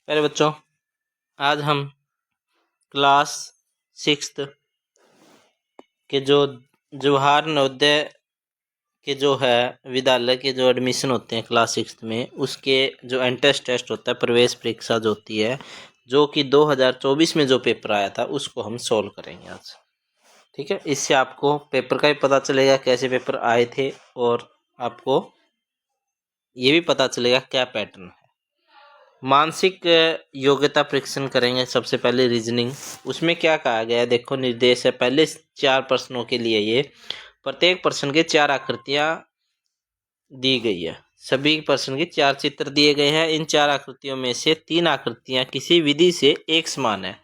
प्यारे बच्चों, आज हम क्लास 6th के जो जवाहर नवोदय के जो है विद्यालय के जो एडमिशन होते हैं क्लास 6th में, उसके जो एंट्रेंस टेस्ट होता है, प्रवेश परीक्षा जो होती है, जो कि 2024 में जो पेपर आया था, उसको हम सॉल्व करेंगे आज। ठीक है, इससे आपको पेपर का भी पता चलेगा कैसे पेपर आए थे, और आपको ये भी पता चलेगा क्या पैटर्न है। मानसिक योग्यता परीक्षण करेंगे। सबसे पहले रीजनिंग, उसमें क्या कहा गया है, देखो निर्देश है। पहले 4 प्रश्नों के लिए ये प्रत्येक प्रश्न के 4 आकृतियां दी गई है। सभी प्रश्न के 4 चित्र दिए गए हैं। इन 4 आकृतियों में से 3 आकृतियां किसी विधि से एक समान है,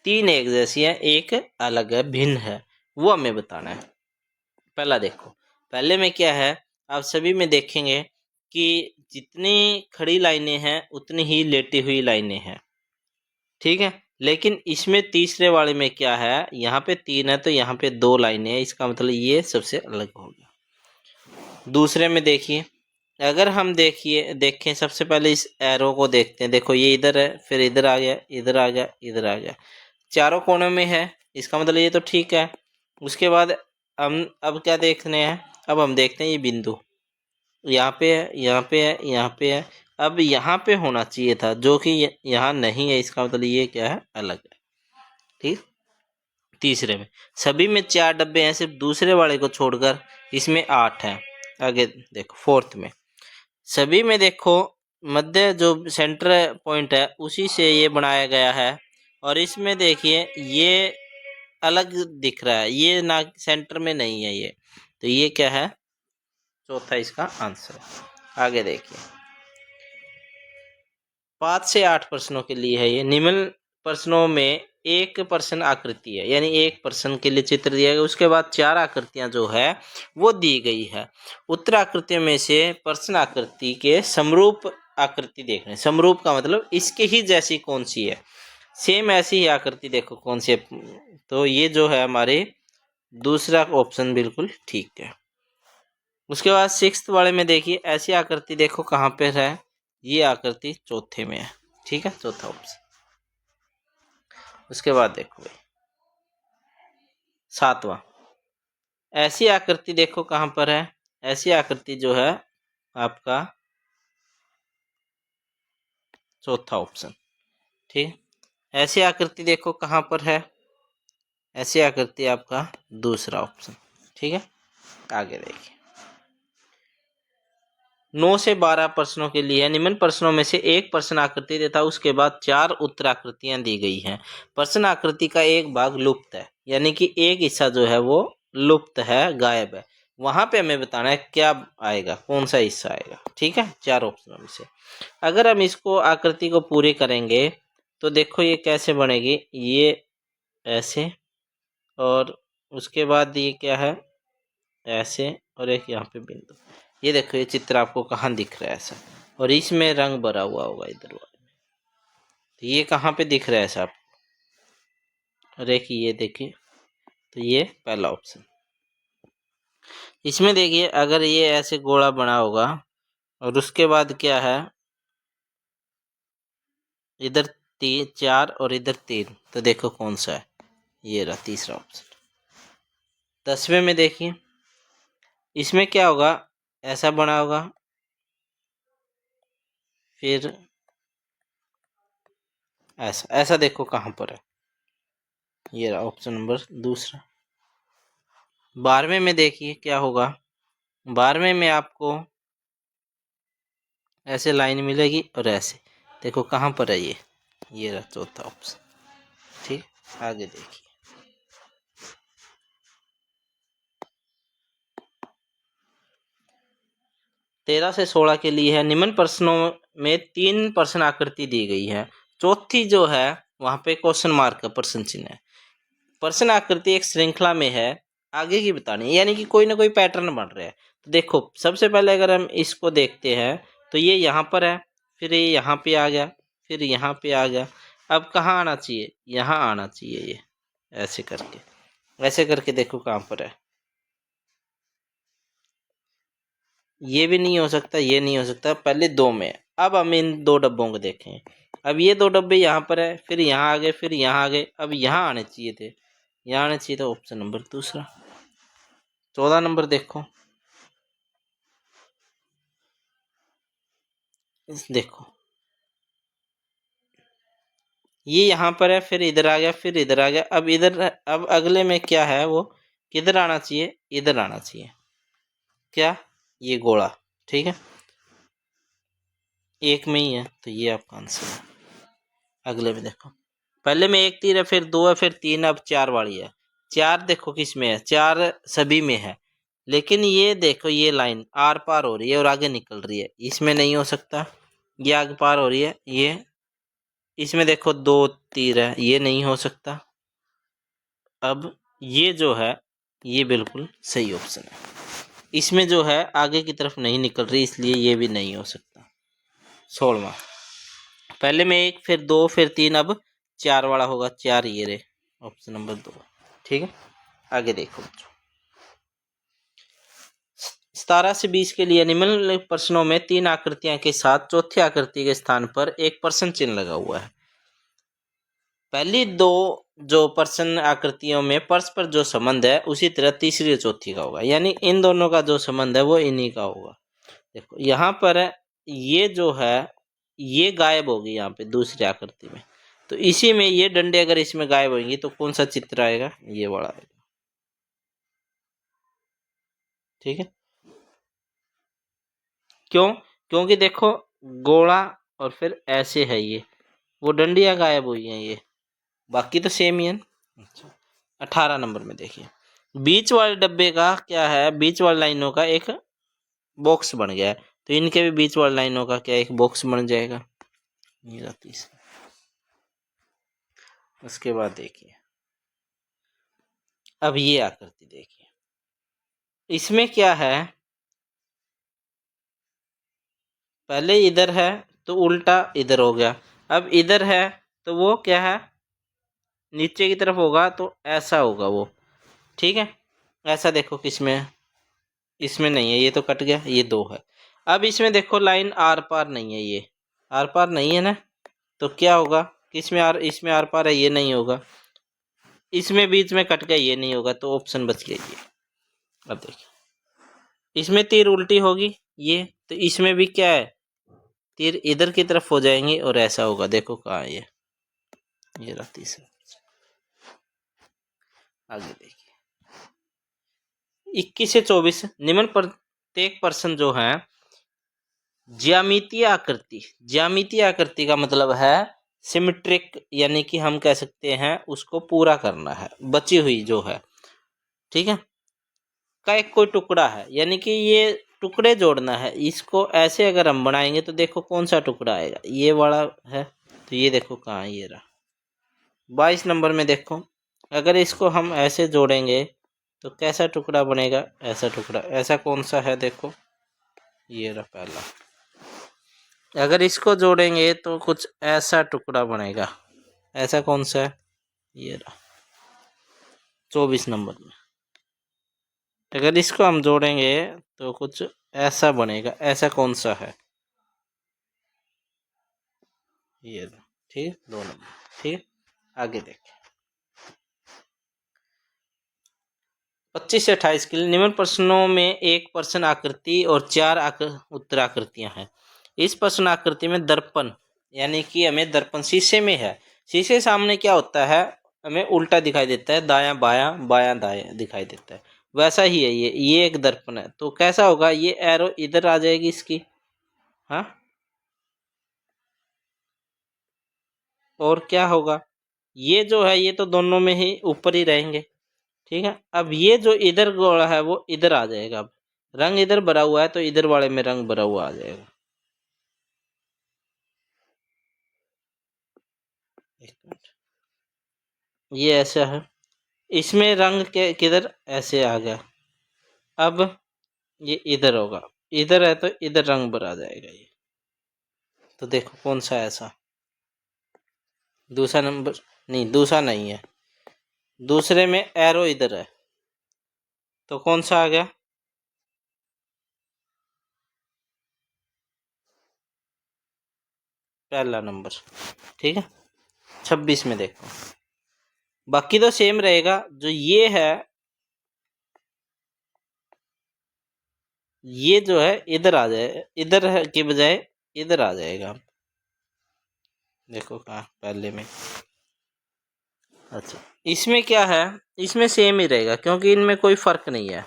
3 एक जैसी है, एक अलग है, भिन्न है, वो हमें बताना है। पहला देखो, पहले में क्या है, आप सभी में देखेंगे कि जितनी खड़ी लाइनें हैं उतनी ही लेटी हुई लाइनें हैं। ठीक है, लेकिन इसमें तीसरे वाले में क्या है, यहाँ पे 3 है तो यहाँ पे 2 लाइनें हैं, इसका मतलब ये सबसे अलग हो गया। दूसरे में देखिए, अगर हम देखें सबसे पहले इस एरो को देखते हैं। देखो ये इधर है, फिर इधर आ गया, इधर आ गया, इधर आ गया, चारों कोनों में है, इसका मतलब ये तो ठीक है। उसके बाद हम अब क्या देखने हैं, अब हम देखते हैं ये बिंदु यहाँ पे है, यहाँ पे है, यहाँ पे है। अब यहाँ पे होना चाहिए था, जो कि यहाँ नहीं है, इसका मतलब ये क्या है, अलग है। ठीक, तीसरे में सभी में 4 डब्बे हैं, सिर्फ दूसरे वाले को छोड़कर इसमें 8 हैं। आगे देखो, फोर्थ में सभी में देखो मध्य जो सेंटर पॉइंट है उसी से ये बनाया गया है, और इसमें देखिए ये अलग दिख रहा है, ये ना सेंटर में नहीं है ये, तो ये क्या है, चौथा इसका आंसर। आगे देखिए, 5 से 8 प्रश्नों के लिए है ये। निम्न प्रश्नों में एक प्रश्न आकृति है, यानी एक प्रश्न के लिए चित्र दिया गया, उसके बाद 4 आकृतियां जो है वो दी गई है। उत्तर आकृतियों में से प्रश्न आकृति के समरूप आकृति देखने, समरूप का मतलब इसके ही जैसी कौन सी है, सेम ऐसी ही आकृति देखो कौन सी है, तो ये जो है हमारे दूसरा ऑप्शन बिल्कुल ठीक है। उसके बाद 6th वाले में देखिए, ऐसी आकृति देखो कहाँ पे है, ये आकृति चौथे में है। ठीक है, चौथा ऑप्शन। उसके बाद देखो भाई 7वां, ऐसी आकृति देखो कहाँ पर है, ऐसी आकृति जो है आपका चौथा ऑप्शन। ठीक, ऐसी आकृति देखो कहाँ पर है, ऐसी आकृति आपका दूसरा ऑप्शन। ठीक है, आगे देखिए, 9 से 12 प्रश्नों के लिए निम्न प्रश्नों में से एक प्रश्न आकृति तथा उसके बाद 4 उत्तर आकृतियां दी गई हैं। प्रश्न आकृति का एक भाग लुप्त है, यानी कि एक हिस्सा जो है वो लुप्त है, गायब है। वहां पे हमें बताना है क्या आएगा, कौन सा हिस्सा आएगा। ठीक है, 4 ऑप्शनों में से अगर हम इसको आकृति को पूरी करेंगे तो देखो ये कैसे बनेगी, ये ऐसे, और उसके बाद ये क्या है, ऐसे, और एक यहाँ पे बिंदु। ये देखो, ये चित्र आपको कहाँ दिख रहा है ऐसा, और इसमें रंग भरा हुआ होगा इधर वाले में, तो ये कहाँ पे दिख रहा है ऐसा आपको, और एक ये देखिए, तो ये पहला ऑप्शन। इसमें देखिए, अगर ये ऐसे गोला बना होगा और उसके बाद क्या है, इधर 4 और इधर 3, तो देखो कौन सा है, ये रहा तीसरा ऑप्शन। 10वें में देखिए, इसमें क्या होगा, ऐसा बना होगा, फिर ऐसा, ऐसा देखो कहाँ पर है, ये रहा ऑप्शन नंबर दूसरा। 12वें में देखिए क्या होगा, 12वें में आपको ऐसे लाइन मिलेगी और ऐसे, देखो कहाँ पर है ये रहा चौथा ऑप्शन। ठीक, आगे देखिए, 13 से 16 के लिए है। निम्न प्रश्नों में 3 प्रश्न आकृति दी गई है, चौथी जो है वहां पे क्वेश्चन मार्क का प्रश्न चिन्ह है। प्रश्न आकृति एक श्रृंखला में है, आगे की बतानी, यानी कि कोई ना कोई पैटर्न बन रहा है। तो देखो सबसे पहले अगर हम इसको देखते हैं तो ये यहाँ पर है, फिर ये यहाँ पे आ गया, फिर यहाँ पे आ गया, अब कहाँ आना चाहिए, यहाँ आना चाहिए, ये ऐसे करके, ऐसे करके देखो कहाँ पर है, ये भी नहीं हो सकता, ये नहीं हो सकता, पहले 2 में है। अब हम इन 2 डब्बों को देखें, अब ये दो डब्बे यहाँ पर है, फिर यहाँ आ गए, फिर यहाँ आ गए, अब यहाँ आने चाहिए थे, यहाँ आने चाहिए था ऑप्शन नंबर दूसरा। 14 नंबर देखो, देखो ये यहाँ पर है, फिर इधर आ गया, फिर इधर आ गया, अब इधर, अब अगले में क्या है, वो किधर आना चाहिए, इधर आना चाहिए, क्या, ये गोला, ठीक है, एक में ही है, तो ये आपका आंसर है। अगले में देखो, पहले में एक तीर है, फिर दो है, फिर तीन, अब चार वाली है। चार देखो किस में है, चार सभी में है, लेकिन ये देखो ये लाइन आर पार हो रही है और आगे निकल रही है, इसमें नहीं हो सकता। ये आगे पार हो रही है, ये इसमें देखो दो तीर है, ये नहीं हो सकता। अब ये जो है ये बिल्कुल सही ऑप्शन है, इसमें जो है आगे की तरफ नहीं निकल रही, इसलिए ये भी नहीं हो सकता। 16वां, पहले में एक, फिर दो, फिर तीन, अब चार वाला होगा, चार, ये रे ऑप्शन नंबर 2, ठीक है। आगे देखो बच्चों, 17 से 20 के लिए निम्नलिखित प्रश्नों में तीन आकृतियां के साथ चौथी आकृति के स्थान पर एक प्रश्न चिन्ह लगा हुआ है। पहली दो जो प्रश्न आकृतियों में परस्पर जो संबंध है, उसी तरह तीसरी और चौथी का होगा, यानी इन दोनों का जो संबंध है वो इन्हीं का होगा। देखो यहाँ पर ये जो है ये गायब होगी यहाँ पे दूसरी आकृति में, तो इसी में ये डंडे अगर इसमें गायब होंगी तो कौन सा चित्र आएगा, ये वाला आएगा, ठीक है। क्यों, क्योंकि देखो गोला और फिर ऐसे है, ये वो डंडियां गायब हुई हैं, ये बाकी तो सेम ही है। अच्छा, 18 नंबर में देखिए, बीच वाले डब्बे का क्या है, बीच वाली लाइनों का एक बॉक्स बन गया है, तो इनके भी बीच वाली लाइनों का क्या एक बॉक्स बन जाएगा, ये रहती है। उसके बाद देखिए, अब ये आकृति देखिए, इसमें क्या है, पहले इधर है तो उल्टा इधर हो गया, अब इधर है तो वो क्या है, नीचे की तरफ होगा तो ऐसा होगा वो, ठीक है। ऐसा देखो किसमें है, इसमें नहीं है, ये तो कट गया, ये दो है। अब इसमें देखो लाइन आर पार नहीं है, ये आर पार नहीं है ना, तो क्या होगा, किसमें आर, इसमें आर पार है, ये नहीं होगा, इसमें बीच में कट गया, ये नहीं होगा, तो ऑप्शन बच गया ये। अब देखिए, इसमें तीर उल्टी होगी ये, तो इसमें भी क्या है, तीर इधर की तरफ हो जाएंगे और ऐसा होगा, देखो कहाँ है ये रहा तीसरा। आगे देखिए, 21 से 24 निम्न प्रत्येक प्रश्न जो है ज्यामितीय आकृति, ज्यामितीय आकृति का मतलब है सिमेट्रिक, यानी कि हम कह सकते हैं उसको पूरा करना है, बची हुई जो है, ठीक है, का एक कोई टुकड़ा है, यानी कि ये टुकड़े जोड़ना है, इसको ऐसे अगर हम बनाएंगे तो देखो कौन सा टुकड़ा आएगा, ये वाला है, तो ये देखो कहाँ, ये रहा 22 नंबर में। देखो अगर इसको हम ऐसे जोड़ेंगे तो कैसा टुकड़ा बनेगा, ऐसा टुकड़ा, ऐसा कौन सा है, देखो ये रहा पहला। अगर इसको जोड़ेंगे तो कुछ ऐसा टुकड़ा बनेगा, ऐसा कौन सा है, ये रहा 24 नंबर में। अगर इसको हम जोड़ेंगे तो कुछ ऐसा बनेगा, ऐसा कौन सा है, ये रहा, ठीक है, 2 नंबर, ठीक है। आगे देखें, 25 से 28 के लिए निम्न प्रश्नों में एक प्रश्न आकृति और चार उत्तर आकृतियां हैं। इस प्रश्न आकृति में दर्पण, यानी कि हमें दर्पण शीशे में है, शीशे सामने क्या होता है, हमें उल्टा दिखाई देता है, दायां बायां बायां दायां दिखाई देता है, वैसा ही है ये एक दर्पण है, तो कैसा होगा, ये एरो इधर आ जाएगी इसकी, हाँ, और क्या होगा, ये जो है ये तो दोनों में ही ऊपर ही रहेंगे, ठीक है। अब ये जो इधर गोला है वो इधर आ जाएगा, अब रंग इधर भरा हुआ है तो इधर वाले में रंग भरा हुआ आ जाएगा, एक मिनट, ये ऐसा है, इसमें रंग के किधर ऐसे आ गया, अब ये इधर होगा, इधर है तो इधर रंग भरा जाएगा ये, तो देखो कौन सा ऐसा, दूसरा नंबर नहीं, दूसरा नहीं है, दूसरे में एरो इधर है, तो कौन सा आ गया, पहला नंबर, ठीक है। 26 में देखो, बाकी तो सेम रहेगा। जो ये है, ये जो है इधर आ जाए, इधर है के बजाय इधर आ जाएगा। देखो कहाँ पहले में। अच्छा, इसमें क्या है, इसमें सेम ही रहेगा क्योंकि इनमें कोई फर्क नहीं है,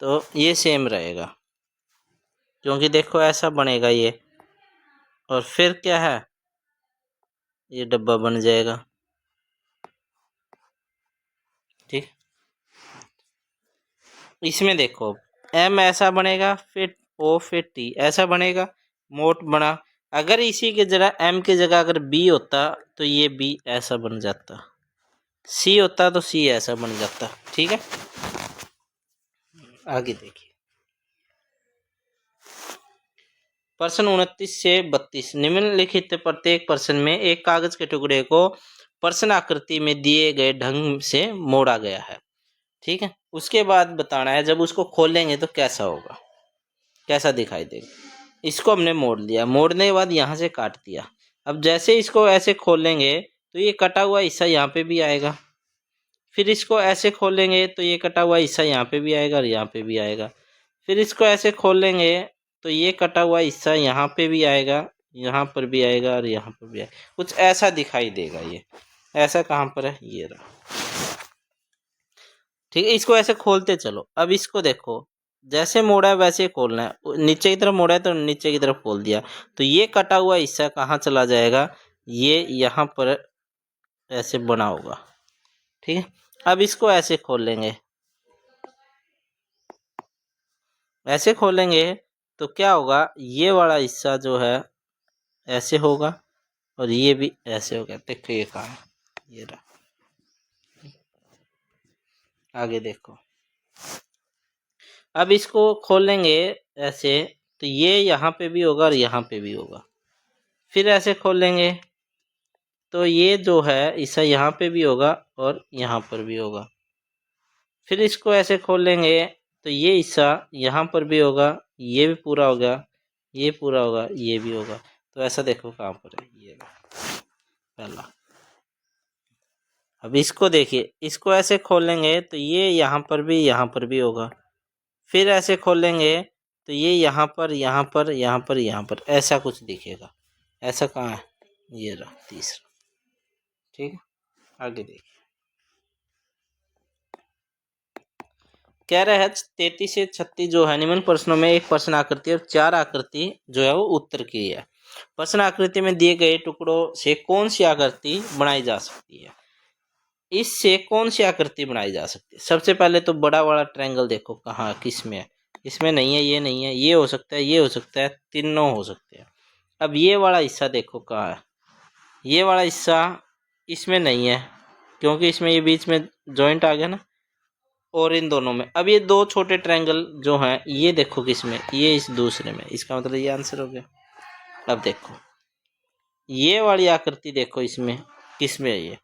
तो ये सेम रहेगा क्योंकि देखो ऐसा बनेगा ये, और फिर क्या है, ये डब्बा बन जाएगा, ठीक। इसमें देखो एम ऐसा बनेगा, फिर ओ, फिर टी ऐसा बनेगा, मोट बना। अगर इसी के जगह एम की जगह अगर बी होता तो ये बी ऐसा बन जाता, सी होता तो सी ऐसा बन जाता, ठीक है। आगे देखिए, प्रश्न 29 से 32, निम्नलिखित प्रत्येक प्रश्न में एक कागज के टुकड़े को प्रश्न आकृति में दिए गए ढंग से मोड़ा गया है, ठीक है। उसके बाद बताना है जब उसको खोलेंगे तो कैसा होगा, कैसा दिखाई देगा। इसको हमने मोड़ लिया, मोड़ने के बाद यहाँ से काट दिया। अब जैसे इसको ऐसे खोलेंगे तो ये कटा हुआ हिस्सा यहाँ पे भी आएगा, फिर इसको ऐसे खोलेंगे तो ये कटा हुआ हिस्सा यहाँ पे भी आएगा और यहाँ पे भी आएगा। फिर इसको ऐसे खोलेंगे तो ये कटा हुआ हिस्सा यहाँ पे भी आएगा, यहाँ पर भी आएगा और यहाँ पर भी आएगा। कुछ ऐसा दिखाई देगा। ये ऐसा कहाँ पर है, ये रहा, ठीक है। इसको ऐसे खोलते चलो। अब इसको देखो, जैसे मोड़ा है वैसे खोलना है, नीचे की तरफ मोड़ा है तो नीचे की तरफ खोल दिया, तो ये कटा हुआ हिस्सा कहाँ चला जाएगा, ये यहाँ पर ऐसे बना होगा, ठीक है। अब इसको ऐसे खोलेंगे, ऐसे खोलेंगे तो क्या होगा, ये वाला हिस्सा जो है ऐसे होगा और ये भी ऐसे होगा। देखो ये कहाँ है, ये रहा। आगे देखो, अब इसको खोलेंगे ऐसे तो ये यहाँ पे भी होगा और यहाँ पे भी होगा। फिर ऐसे खोलेंगे तो ये जो है हिस्सा यहाँ पे भी होगा और यहाँ पर भी होगा। फिर इसको ऐसे खोलेंगे तो ये हिस्सा यहाँ पर भी होगा, ये भी पूरा होगा, ये पूरा होगा, ये भी होगा। तो ऐसा देखो कहाँ पर है, ये पहला। अब इसको देखिए, इसको ऐसे खोलेंगे तो ये यहाँ पर भी होगा। फिर ऐसे खोलेंगे तो ये यहाँ पर, यहाँ पर, यहाँ पर, यहाँ पर ऐसा कुछ दिखेगा। ऐसा कहाँ है, ये रहा तीसरा, ठीक है। आगे देखिए, कह रहे हैं 33 से 36 जो है निम्न प्रश्नों में एक प्रश्न आकृति और 4 आकृति जो है वो उत्तर की है। प्रश्न आकृति में दिए गए टुकड़ों से कौन सी आकृति बनाई जा सकती है, इससे कौन सी आकृति बनाई जा सकती है। सबसे पहले तो बड़ा वाला ट्रायंगल देखो कहाँ, किस में है, इसमें नहीं है, ये नहीं है, ये हो सकता है, ये हो सकता है, तीनों हो सकते हैं। अब ये वाला हिस्सा देखो कहाँ है, ये वाला हिस्सा इसमें नहीं है क्योंकि इसमें ये बीच में जॉइंट आ गया ना, और इन दोनों में। अब ये दो छोटे ट्रायंगल जो हैं ये देखो किस में, ये इस दूसरे में, इसका मतलब ये आंसर हो गया। अब देखो ये वाली आकृति देखो इसमें किस में है, ये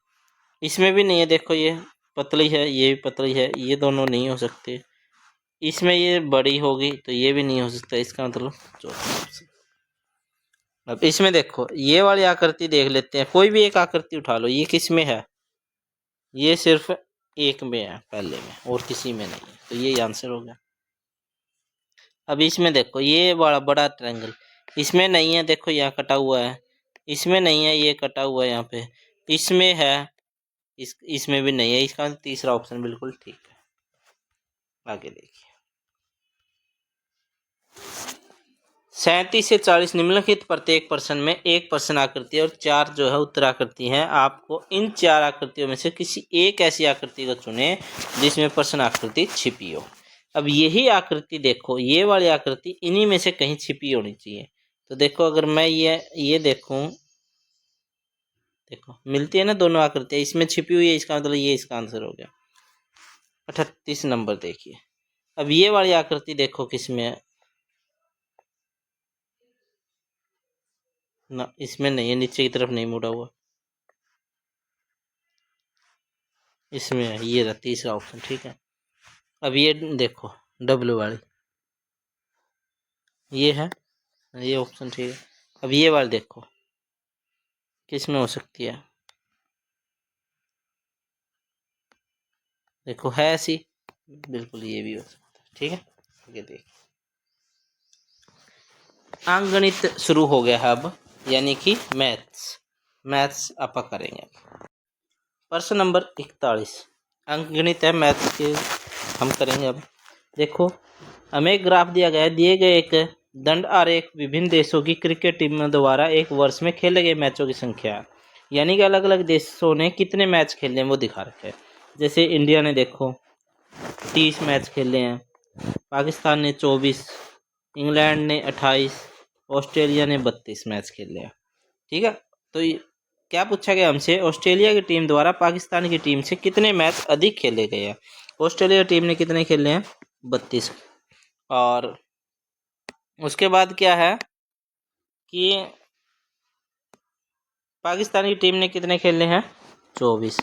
इसमें भी नहीं है, देखो ये पतली है, ये भी पतली है, ये दोनों नहीं हो सकते। इसमें ये बड़ी होगी तो ये भी नहीं हो सकता, इसका मतलब चौथा ऑप्शन। अब इसमें देखो ये वाली आकृति देख लेते हैं, कोई भी एक आकृति उठा लो, ये किस में है, ये सिर्फ एक में है, पहले में, और किसी में नहीं है, तो ये आंसर हो गया। अब इसमें देखो ये बड़ा बड़ा ट्रायंगल, इसमें नहीं है, देखो यहाँ कटा हुआ है, इसमें नहीं है, ये कटा हुआ है यहाँ पे, इसमें है, इसमें भी नहीं है, इसका तीसरा ऑप्शन बिल्कुल ठीक है। आगे देखिए, 37 से 40 निम्नलिखित प्रत्येक प्रश्न में एक प्रश्न आकृति और 4 जो है उत्तर आकृति हैं। आपको इन 4 आकृतियों में से किसी एक ऐसी आकृति को चुने जिसमें प्रश्न आकृति छिपी हो। अब यही आकृति देखो, ये वाली आकृति इन्हीं में से कहीं छिपी होनी चाहिए। तो देखो अगर मैं ये देखूं, देखो मिलती है ना दोनों आकृतियां, इसमें छिपी हुई है, इसका मतलब ये इसका आंसर हो गया। 38 नंबर देखिए, अब ये वाली आकृति देखो किसमें है ना, इसमें नहीं है, नीचे की तरफ नहीं मुड़ा हुआ, इसमें है, ये रहा तीसरा ऑप्शन, ठीक है। अब ये देखो डब्ल्यू वाली, ये है, ये ऑप्शन ठीक है। अब ये वाली देखो किस में हो सकती है, देखो है ऐसी, बिल्कुल ये भी हो सकता है। ठीक है, आगे देख, अंकगणित शुरू हो गया है अब, यानी कि मैथ्स आप करेंगे। प्रश्न नंबर 41 अंकगणित है, मैथ्स के हम करेंगे अब। देखो हमें एक ग्राफ दिया गया है, दिए गए एक दंड आरेख विभिन्न देशों की क्रिकेट टीमों द्वारा एक वर्ष में खेले गए मैचों की संख्या, यानी कि अलग अलग देशों ने कितने मैच खेले हैं वो दिखा रखे हैं। जैसे इंडिया ने देखो 30 मैच खेले हैं, पाकिस्तान ने 24, इंग्लैंड ने 28, ऑस्ट्रेलिया ने 32 मैच खेले हैं। ठीक है, तो क्या पूछा गया हमसे, ऑस्ट्रेलिया की टीम द्वारा पाकिस्तान की टीम से कितने मैच अधिक खेले गए हैं। ऑस्ट्रेलिया टीम ने कितने खेले हैं, 32। और उसके बाद क्या है कि पाकिस्तान की टीम ने कितने खेले हैं, 24।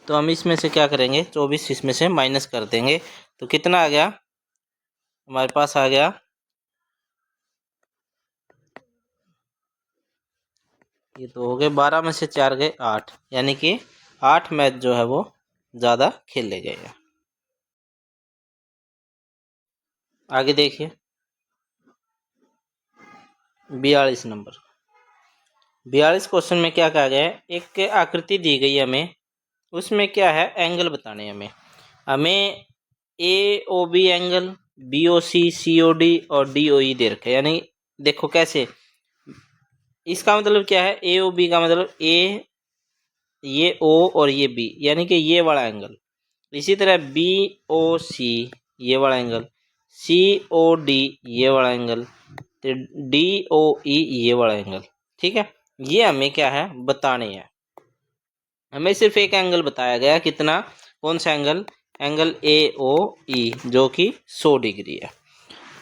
तो हम इसमें से क्या करेंगे, 24 इसमें से माइनस कर देंगे, तो कितना आ गया हमारे पास, आ गया ये तो हो गए 12 में से 4 गए 8, यानी कि 8 मैच जो है वो ज़्यादा खेले गए हैं। आगे देखिए 42 नंबर, 42 क्वेश्चन में क्या कहा गया है, एक आकृति दी गई हमें, उसमें क्या है एंगल बताने हमें A O B angle, B O C, C O D और डी ओ ई दे रखे, यानी देखो कैसे, इसका मतलब क्या है, ए ओ बी का मतलब ए, ये ओ और ये बी, यानी कि ये वाला एंगल। इसी तरह बी ओ सी ये वाला एंगल, सी ओ डी ये वाला एंगल, तो डी ओ ई ये वाला एंगल। ठीक है, ये हमें क्या है बताने हैं। हमें सिर्फ एक एंगल बताया गया, कितना, कौन सा एंगल, एंगल ए ओ ई जो कि 100 डिग्री है।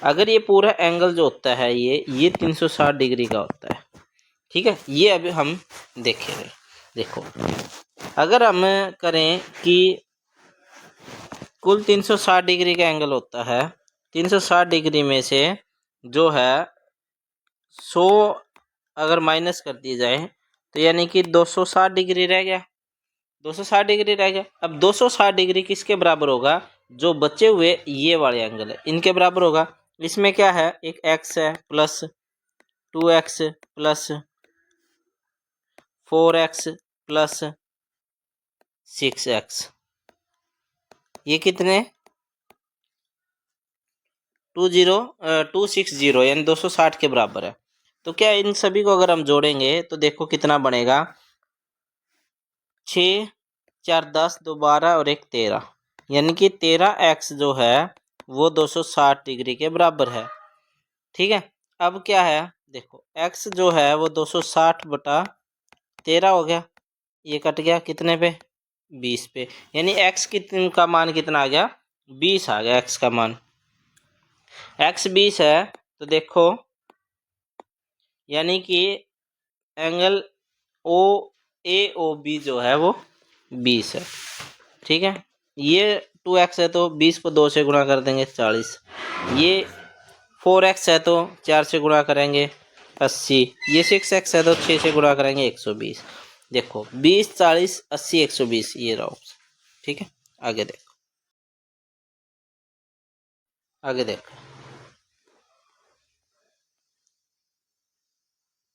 अगर ये पूरा एंगल जो होता है ये 360 डिग्री का होता है। ठीक है, ये अभी हम देखेंगे। देखो अगर हम करें कि कुल 360 डिग्री का एंगल होता है, 360 डिग्री में से जो है 100 अगर माइनस कर दी जाए तो यानी कि 260 डिग्री रह गया, 260 डिग्री रह गया। अब 260 डिग्री किसके बराबर होगा, जो बचे हुए ये वाले एंगल है इनके बराबर होगा। इसमें क्या है, एक x है plus 2x plus 4x plus 6x, ये कितने 260 यानी 260 के बराबर है। तो क्या इन सभी को अगर हम जोड़ेंगे तो देखो कितना बनेगा, 6 4 10 2 12 और 1 13, यानी कि 13x जो है वो 260 डिग्री के बराबर है। ठीक है, अब क्या है देखो x जो है वो 260 बटा 13 हो गया, ये कट गया कितने पे, 20 पे, यानी x का मान कितना आ गया, 20 आ गया x का मान। x 20 है तो देखो यानी कि एंगल ओ ए ओ बी जो है वो 20 है। ठीक है, ये 2x है तो 20 को 2 से गुणा कर देंगे 40, ये 4x है तो 4 से गुणा करेंगे 80, ये 6x है तो 6 से गुणा करेंगे 120। देखो 20 40 80 120 ये रहा ऑप्शन। ठीक है, आगे देखो, आगे देखो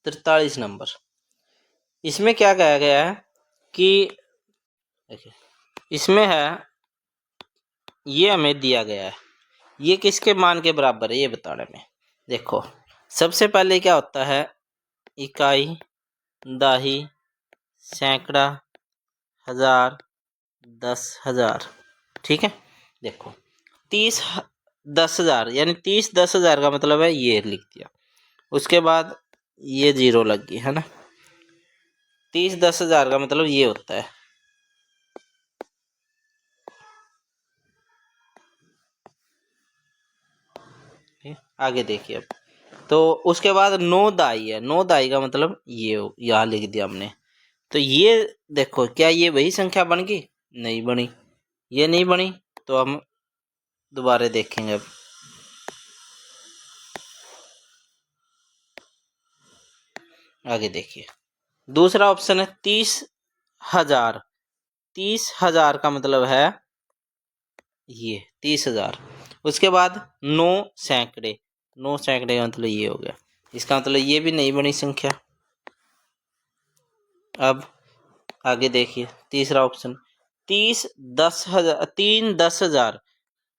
43 नंबर, इसमें क्या कहा गया है कि देखिए इसमें है, ये हमें दिया गया है, ये किसके मान के बराबर है ये बताने में। देखो सबसे पहले क्या होता है, इकाई, दाही, सैकड़ा, हजार, 10,000। ठीक है, देखो 30 10,000 यानी 30 10,000 का मतलब है ये लिख दिया, उसके बाद ये 0 लग गई है ना, 30 10,000 का मतलब ये होता है। आगे देखिए अब, तो उसके बाद 9 दाई है, 9 दाई का मतलब ये यहाँ लिख दिया हमने। तो ये देखो क्या ये वही संख्या बन गई, नहीं बनी, ये नहीं बनी, तो हम दोबारा देखेंगे अब। आगे देखिए, दूसरा ऑप्शन है 30,000। 30,000 का मतलब है ये 30,000। उसके बाद 9 सैकड़े। 9 सैकड़े का मतलब ये हो गया। इसका मतलब ये भी नहीं बनी संख्या। अब आगे देखिए, तीसरा ऑप्शन 30,10,000। 3,10,000।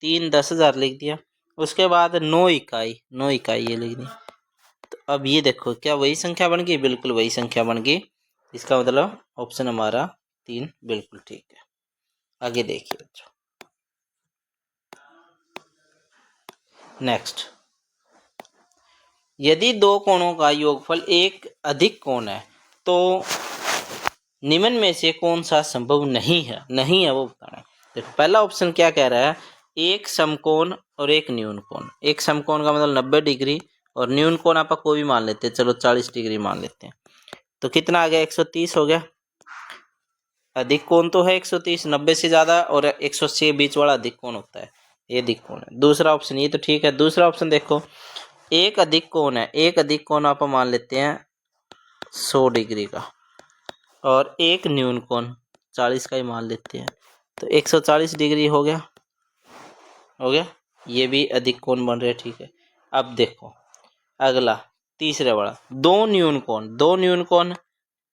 3,10,000 लिख दिया। उसके बाद 9 इकाई। 9 इकाई ये लिख दी। तो अब ये देखो, क्या वही संख्या बन गई? बिल्कुल वही संख्या बन गई। इसका मतलब ऑप्शन हमारा 3 बिल्कुल ठीक है। आगे देखिए बच्चों, नेक्स्ट, यदि दो कोणों का योगफल एक अधिक कोण है तो निम्न में से कौन सा संभव नहीं है? नहीं है वो बताना है। देखो, पहला ऑप्शन क्या कह रहा है? एक समकोण और एक न्यून कोण। एक समकोण का मतलब 90 डिग्री और न्यून कोण आप कोई भी मान लेते हैं, चलो 40 डिग्री मान लेते हैं। तो कितना आ गया? 130 हो गया। अधिक कोण तो है 130, 90 से ज्यादा और 180 के बीच वाला अधिक कोण होता है, ये अधिक कोण है। दूसरा ऑप्शन ये तो ठीक है। दूसरा ऑप्शन देखो, एक अधिक कोण है। एक अधिक कोण आप मान लेते हैं 100 डिग्री का और एक न्यून कोण 40 का ही मान लेते हैं, तो 140 डिग्री हो गया। हो गया, ये भी अधिक कोण बन रहे, ठीक है। अब देखो अगला, तीसरे वाला, दो न्यून कोण। दो न्यून कोण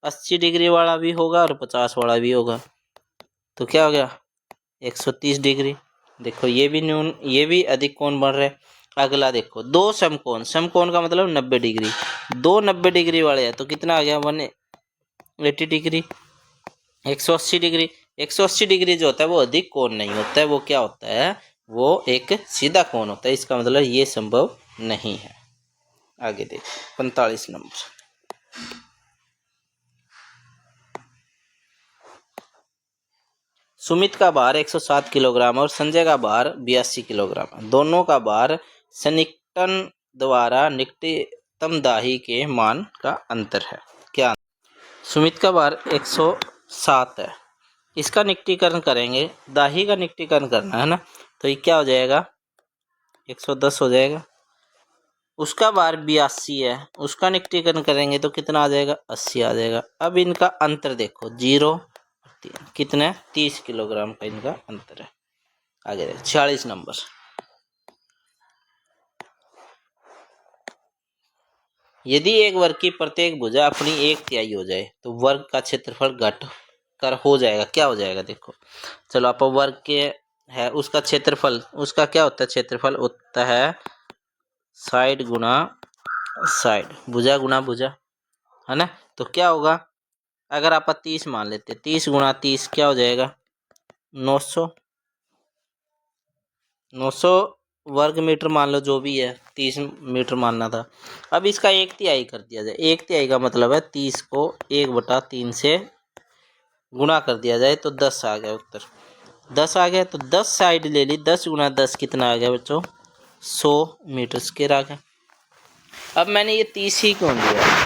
80 डिग्री वाला भी होगा और 50 वाला भी होगा, तो क्या हो गया? 130 डिग्री। देखो ये भी न्यून, ये भी अधिक कोण बन रहे। अगला देखो, दो समकोण। समकोण का मतलब 90 डिग्री। दो 90 डिग्री वाले हैं, तो कितना आ गया? 180 डिग्री। 180 डिग्री। 180 डिग्री जो होता है वो अधिक कोण नहीं होता है, वो क्या होता है? वो एक सीधा कोण होता है। इसका मतलब ये संभव नहीं है। आगे देखो 45 नंबर, सुमित का भार 107 किलोग्राम और संजय का भार 82 किलोग्राम है। दोनों का भार सन्निकटन द्वारा निकटतम दाही के मान का अंतर है। क्या? सुमित का भार 107 है, इसका निकटीकरण करेंगे, दाही का निकटीकरण करना है ना, तो ये क्या हो जाएगा? 110 हो जाएगा। उसका भार 82 है, उसका निकटीकरण करेंगे तो कितना आ जाएगा? 80 आ जाएगा। अब इनका अंतर देखो, 0 कितना? 30 किलोग्राम का इनका अंतर है। आगे देखो 46 नंबर, यदि एक वर्ग की प्रत्येक भुजा अपनी 1/3 हो जाए तो वर्ग का क्षेत्रफल घट कर हो जाएगा। क्या हो जाएगा? देखो, चलो आप वर्ग के है, उसका क्षेत्रफल, उसका क्या होता है? क्षेत्रफल होता है साइड गुना साइड, भुजा गुना भुजा, है ना। तो क्या होगा? अगर आप 30 मान लेते, 30 गुना 30 क्या हो जाएगा? 900। 900 वर्ग मीटर मान लो, जो भी है, 30 मीटर मानना था। अब इसका 1/3 कर दिया जाए। 1/3 का मतलब है 30 को 1/3 से गुणा कर दिया जाए तो 10 आ गया उत्तर। 10 आ गया, तो 10 साइड ले ली। 10 गुना 10 कितना आ गया बच्चों? 100 मीटर स्क्वायर आ गया। अब मैंने ये 30 ही क्यों लिया?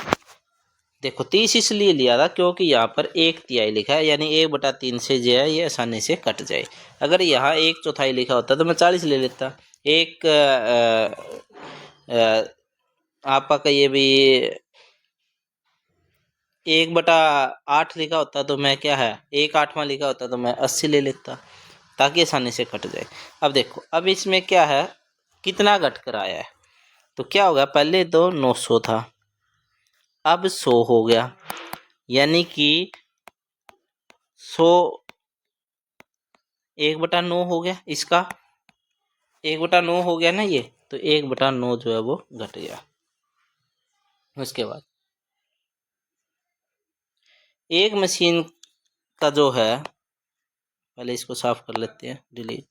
देखो 30 इसलिए लिया था क्योंकि यहाँ पर 1/3 लिखा है, यानी 1/3 से जो है ये आसानी से कट जाए। अगर यहाँ 1/4 लिखा होता तो मैं 40 ले लेता। एक आपका ये भी 1/8 लिखा होता तो मैं क्या है, 1/8 लिखा होता तो मैं 80 ले लेता, ताकि आसानी से कट जाए। अब देखो, अब इसमें क्या है, कितना घट कर आया है, तो क्या होगा? पहले तो 900 था, अब 100 हो गया, यानी कि 100 1/9 हो गया। इसका 1/9 हो गया ना ये, तो 1/9 जो है वो घट गया। उसके बाद एक मशीन का जो है, पहले इसको साफ कर लेते हैं, डिलीट।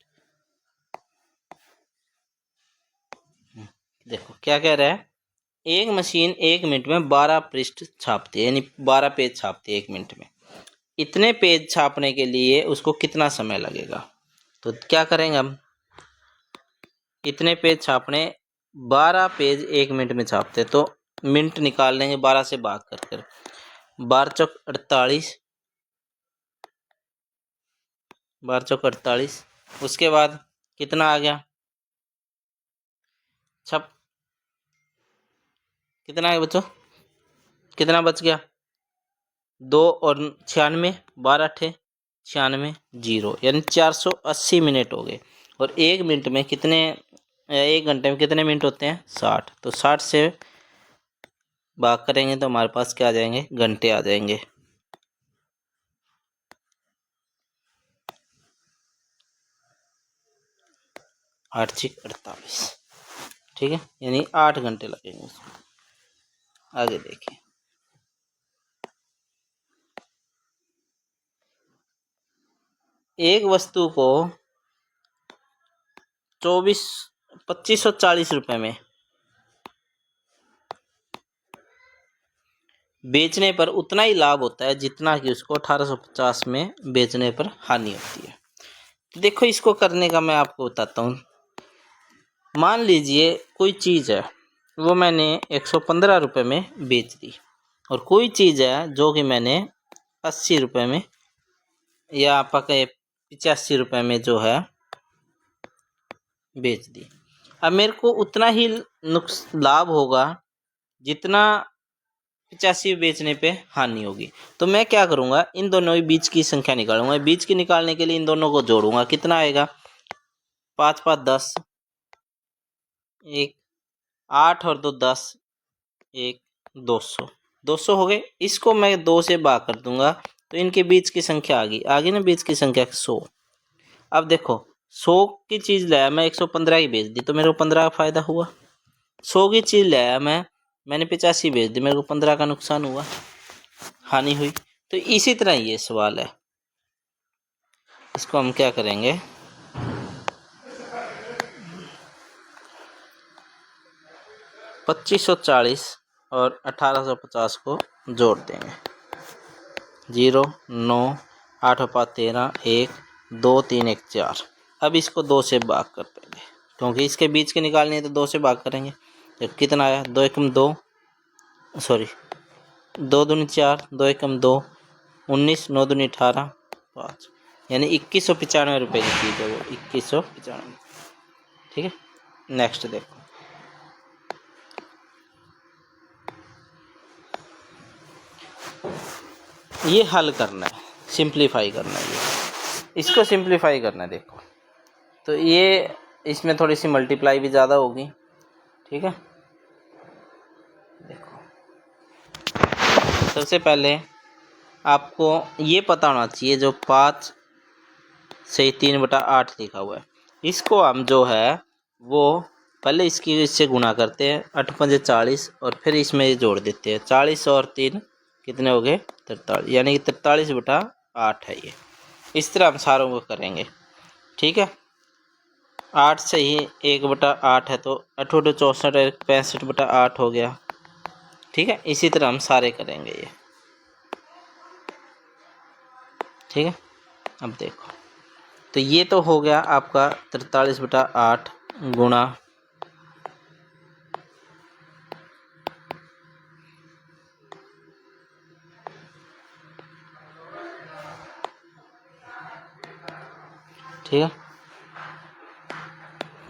देखो क्या कह रहा है, एक मशीन 1 मिनट में 12 पृष्ठ छापती है, यानी 12 पेज छापती है 1 मिनट में। इतने पेज छापने के लिए उसको कितना समय लगेगा? तो क्या करेंगे हम, इतने पेज छापने, 12 पेज 1 मिनट में छापते, तो मिनट निकाल लेंगे 12 से भाग कर 12 चौक 48, 12 चौक 48। उसके बाद कितना आ गया? छप कितना है बच्चों? कितना बच गया 2 और 96, 12 अठे 96, 0, यानी 480 मिनट हो गए। और 1 मिनट में कितने 1 घंटे में कितने मिनट होते हैं 60। तो 60 से भाग करेंगे तो हमारे पास क्या आ जाएंगे घंटे आ जाएंगे। 8 6 48, ठीक है, यानी 8 घंटे लगेंगे उसमें। आगे देखिए, एक वस्तु को 2540 रुपए में बेचने पर उतना ही लाभ होता है जितना कि उसको 1850 में बेचने पर हानि होती है। देखो, इसको करने का मैं आपको बताता हूँ। मान लीजिए कोई चीज़ है, वो मैंने 115 रुपये में बेच दी, और कोई चीज़ है जो कि मैंने 80 रुपये में या आप कहें 85 रुपये में जो है बेच दी। अब मेरे को उतना ही लाभ होगा जितना 85 बेचने पे हानि होगी। तो मैं क्या करूँगा, इन दोनों के बीच की संख्या निकालूंगा। बीच की निकालने के लिए इन दोनों को जोड़ूंगा, कितना आएगा 5 5 10, 1 8 और 2 10, 1 200, 200 हो गए। इसको मैं 2 से भाग कर दूंगा तो इनके बीच की संख्या आ गई ना, बीच की संख्या 100। अब देखो, 100 की चीज़ लाया मैं 115 की बेच दी तो मेरे को 15 का फायदा हुआ। 100 की चीज़ लाया मैंने 85 बेच दी, मेरे को 15 का नुकसान हुआ, हानि हुई। तो इसी तरह ये सवाल है, इसको हम क्या करेंगे, $2540 और 1850 को जोड़ देंगे। 0 9 8 5 13, 1 2 3 1 4। अब इसको 2 से भाग कर देंगे क्योंकि इसके बीच के निकालनी है तो 2 से भाग करेंगे। तो कितना आया 2 एकम 2, सॉरी 2 दूनी 4, 2 एकम 2 19, 9 दूनी 18, 5, यानी 2195 रुपये की चीज़ है वो, 2195। ठीक है, नेक्स्ट देखो, ये हल करना है, सिंप्लीफाई करना है, ये इसको सिंप्लीफाई करना है। देखो, तो ये इसमें थोड़ी सी मल्टीप्लाई भी ज़्यादा होगी, ठीक है। देखो, सबसे पहले आपको ये पता होना चाहिए जो 5 से 3/8 लिखा हुआ है, इसको हम जो है वो पहले इससे गुणा करते हैं, 8 5 40, और फिर इसमें ये जोड़ देते हैं। 40 और 3 कितने हो गए 43, यानी कि 43/8 है ये। इस तरह हम सारों को करेंगे, ठीक है। 8 से ही 1/8 है तो 8 8 64, 65/8 हो गया, ठीक है। इसी तरह हम सारे करेंगे ये, ठीक है। अब देखो, तो ये तो हो गया आपका 43/8 गुणा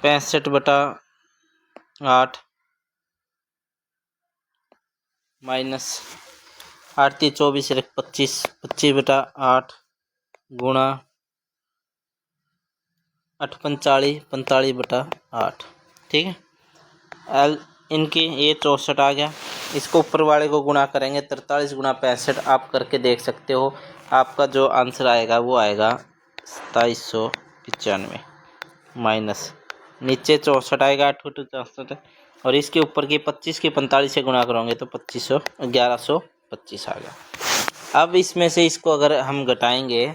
65/8 माइनस 8 3 24 25, 25/8 गुणा 8 45, 45/8, ठीक है। एल इनकी ये 64 आ गया, इसको ऊपर वाले को गुणा करेंगे, 43 गुणा 65 आप करके देख सकते हो। आपका जो आंसर आएगा वो आएगा 2795, माइनस नीचे 64 आएगा, 8 8 64, और इसके ऊपर की 25 की 45 से गुणा करोगे तो 1125 आ गया। अब इसमें से इसको अगर हम घटाएंगे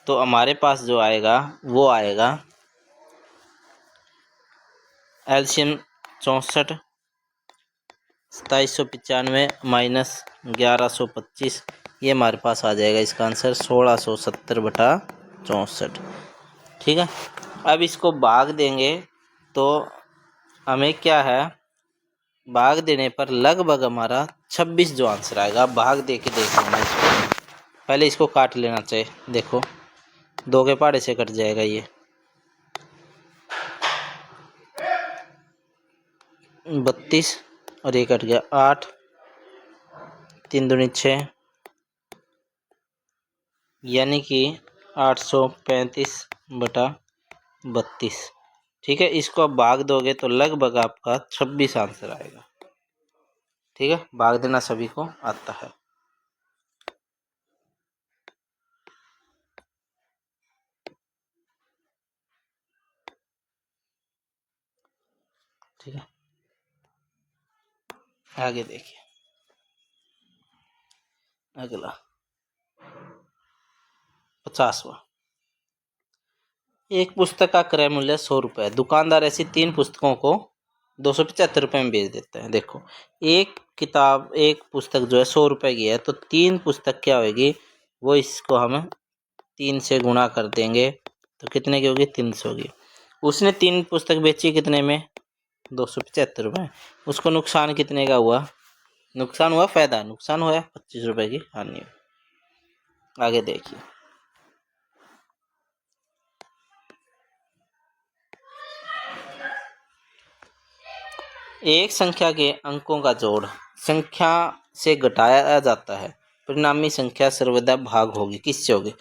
तो हमारे पास जो आएगा वो आएगा एलसीएम 64, 2795 माइनस 1125, ये हमारे पास आ जाएगा इसका आंसर 1670/64, ठीक है। अब इसको भाग देंगे तो हमें क्या है, भाग देने पर लगभग हमारा 26 जो आंसर आएगा। अब भाग दे के देख लेना इसको, पहले इसको काट लेना चाहिए। देखो, 2 के पहाड़े से कट जाएगा ये, 32 और ये कट गया 8 3 दूनी 6, यानी कि 835/32। ठीक है, इसको आप भाग दोगे तो लगभग आपका 26 आंसर आएगा। ठीक है, भाग देना सभी को आता है। ठीक है, आगे देखिए अगला 50वां। एक पुस्तक का क्रय मूल्य 100 रुपये, दुकानदार ऐसी 3 पुस्तकों को 275 रुपये में बेच देता है। देखो, एक पुस्तक जो है 100 रुपये की है, तो 3 पुस्तक क्या होगी, वो इसको हम 3 से गुणा कर देंगे तो कितने की होगी, 300 की। उसने 3 पुस्तक बेची कितने में, 275 रुपये। उसको नुकसान कितने का हुआ, नुकसान हुआ फायदा, नुकसान हुआ 25 रुपये की हानि। आगे देखिए, एक संख्या के अंकों का जोड़ संख्या से घटाया जाता है, परिणामी संख्या सर्वदा भाग होगी, किससे होगी।